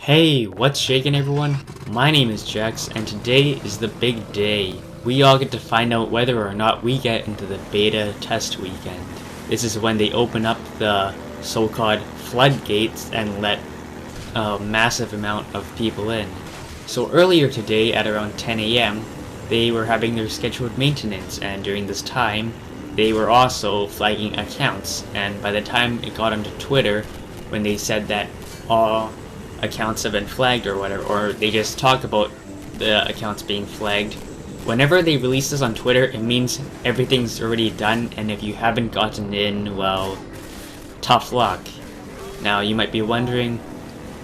Hey, what's shaking everyone? My name is Jex, and today is the big day. We all get to find out whether or not we get into the beta test weekend. This is when they open up the so-called floodgates and let a massive amount of people in. So earlier today at around 10 AM, they were having their scheduled maintenance, and during this time, they were also flagging accounts, and by the time it got onto Twitter, when they said that all accounts have been flagged or whatever, or they just talk about the accounts being flagged, whenever they release this on Twitter, it means everything's already done, and if you haven't gotten in, well, tough luck. Now, you might be wondering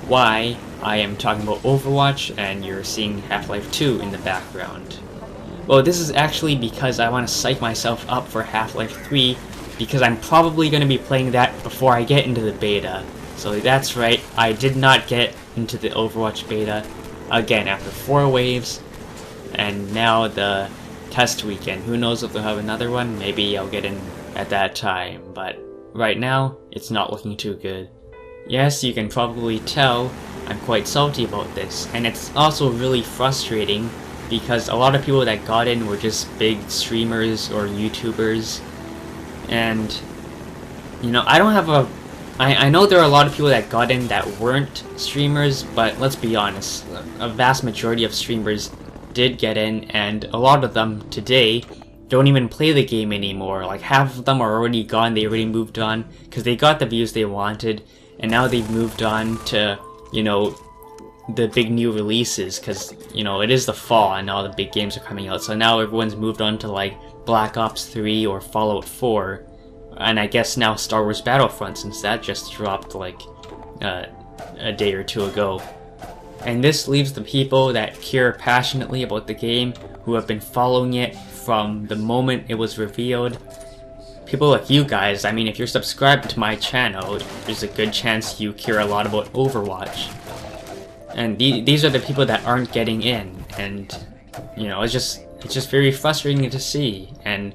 why I am talking about Overwatch and you're seeing Half-Life 2 in the background. Well, this is actually because I want to psych myself up for Half-Life 3, because I'm probably going to be playing that before I get into the beta. So that's right, I did not get into the Overwatch beta again after 4 waves, and now the test weekend. Who knows if they'll have another one? Maybe I'll get in at that time, but right now, it's not looking too good. Yes, you can probably tell I'm quite salty about this, and it's also really frustrating because a lot of people that got in were just big streamers or YouTubers, and you know, I don't have a I know there are a lot of people that got in that weren't streamers, but let's be honest, a vast majority of streamers did get in, and a lot of them today don't even play the game anymore. Like, half of them are already gone, they already moved on, because they got the views they wanted, and now they've moved on to, you know, the big new releases, because, you know, it is the fall and all the big games are coming out, so now everyone's moved on to, like, Black Ops 3 or Fallout 4. And I guess now Star Wars Battlefront, since that just dropped like a day or two ago. And this leaves the people that care passionately about the game, who have been following it from the moment it was revealed. People like you guys, I mean, if you're subscribed to my channel, there's a good chance you care a lot about Overwatch. And these are the people that aren't getting in, and you know, it's just very frustrating to see. And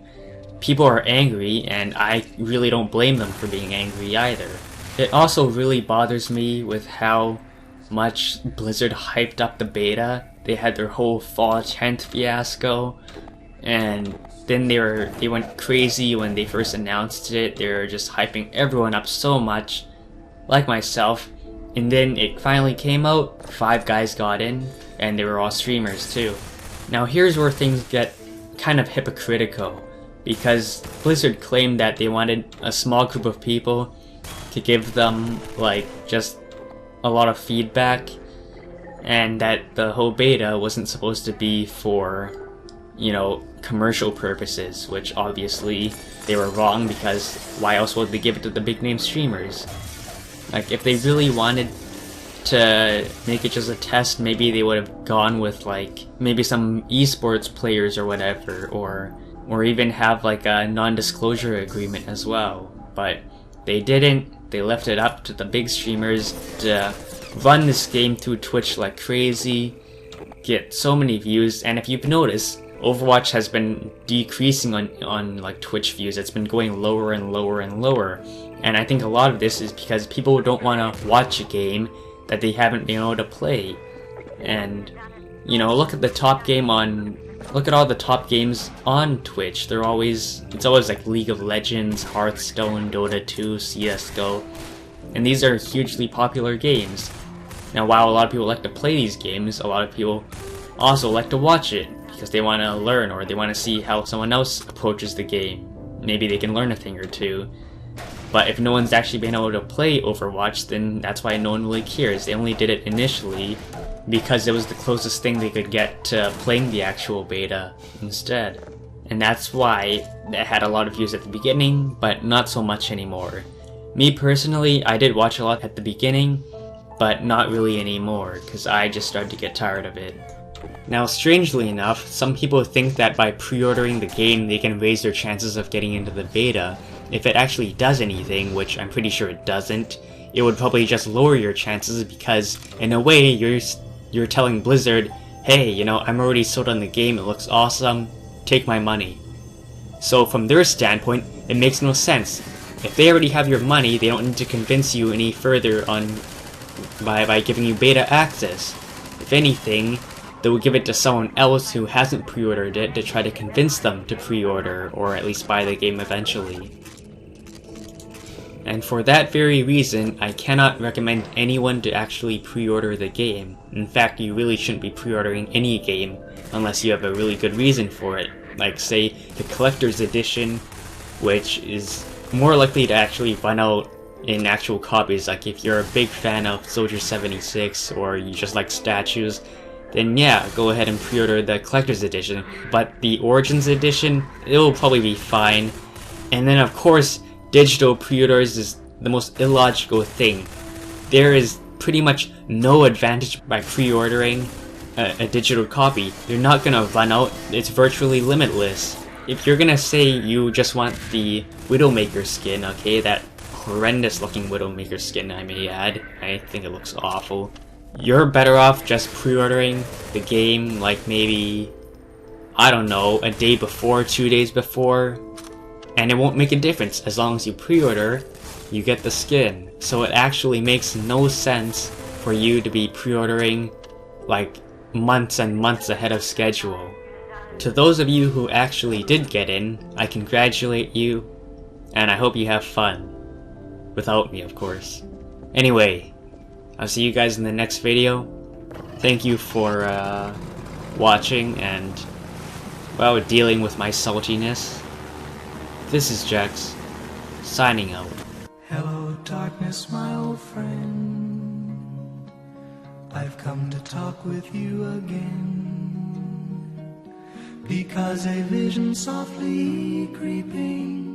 people are angry, and I really don't blame them for being angry either. It also really bothers me with how much Blizzard hyped up the beta. They had their whole Fall 10th fiasco, and then they went crazy when they first announced it. They were just hyping everyone up so much, like myself, and then it finally came out, 5 guys got in, and they were all streamers too. Now here's where things get kind of hypocritical, because Blizzard claimed that they wanted a small group of people to give them, like, just a lot of feedback, and that the whole beta wasn't supposed to be for, you know, commercial purposes, which obviously they were wrong, because why else would they give it to the big name streamers? Like, if they really wanted to make it just a test, maybe they would have gone with, like, maybe some esports players or whatever, or even have like a non-disclosure agreement as well. But they didn't. They left it up to the big streamers to run this game through Twitch like crazy, get so many views, and if you've noticed, Overwatch has been decreasing on like Twitch views. It's been going lower and lower and lower, and I think a lot of this is because people don't want to watch a game that they haven't been able to play. And you know, look at all the top games on Twitch. It's always like League of Legends, Hearthstone, Dota 2, CSGO, and these are hugely popular games. Now, while a lot of people like to play these games, a lot of people also like to watch it, because they want to learn, or they want to see how someone else approaches the game. Maybe they can learn a thing or two. But if no one's actually been able to play Overwatch, then that's why no one really cares. They only did it initially because it was the closest thing they could get to playing the actual beta instead. And that's why it had a lot of views at the beginning, but not so much anymore. Me personally, I did watch a lot at the beginning, but not really anymore, because I just started to get tired of it. Now, strangely enough, some people think that by pre-ordering the game they can raise their chances of getting into the beta. If it actually does anything, which I'm pretty sure it doesn't, it would probably just lower your chances, because in a way you're telling Blizzard, hey, you know, I'm already sold on the game, it looks awesome, take my money. So from their standpoint, it makes no sense. If they already have your money, they don't need to convince you any further on by giving you beta access. If anything, they will give it to someone else who hasn't pre-ordered it to try to convince them to pre-order, or at least buy the game eventually. And for that very reason, I cannot recommend anyone to actually pre-order the game. In fact, you really shouldn't be pre-ordering any game unless you have a really good reason for it. Like, say, the collector's edition, which is more likely to actually run out in actual copies. Like, if you're a big fan of Soldier 76 or you just like statues, then yeah, go ahead and pre-order the collector's edition. But the Origins edition, it'll probably be fine. And then of course, digital pre-orders is the most illogical thing. There is pretty much no advantage by pre-ordering a digital copy. You're not gonna run out, it's virtually limitless. If you're gonna say you just want the Widowmaker skin, okay, that horrendous looking Widowmaker skin I may add, I think it looks awful, you're better off just pre-ordering the game like maybe, I don't know, a day before, 2 days before, and it won't make a difference. As long as you pre-order, you get the skin. So it actually makes no sense for you to be pre-ordering like months and months ahead of schedule. To those of you who actually did get in, I congratulate you, and I hope you have fun. Without me, of course. Anyway, I'll see you guys in the next video. Thank you for watching and, well, dealing with my saltiness. This is Jex, signing out. Hello darkness, my old friend. I've come to talk with you again, because a vision softly creeping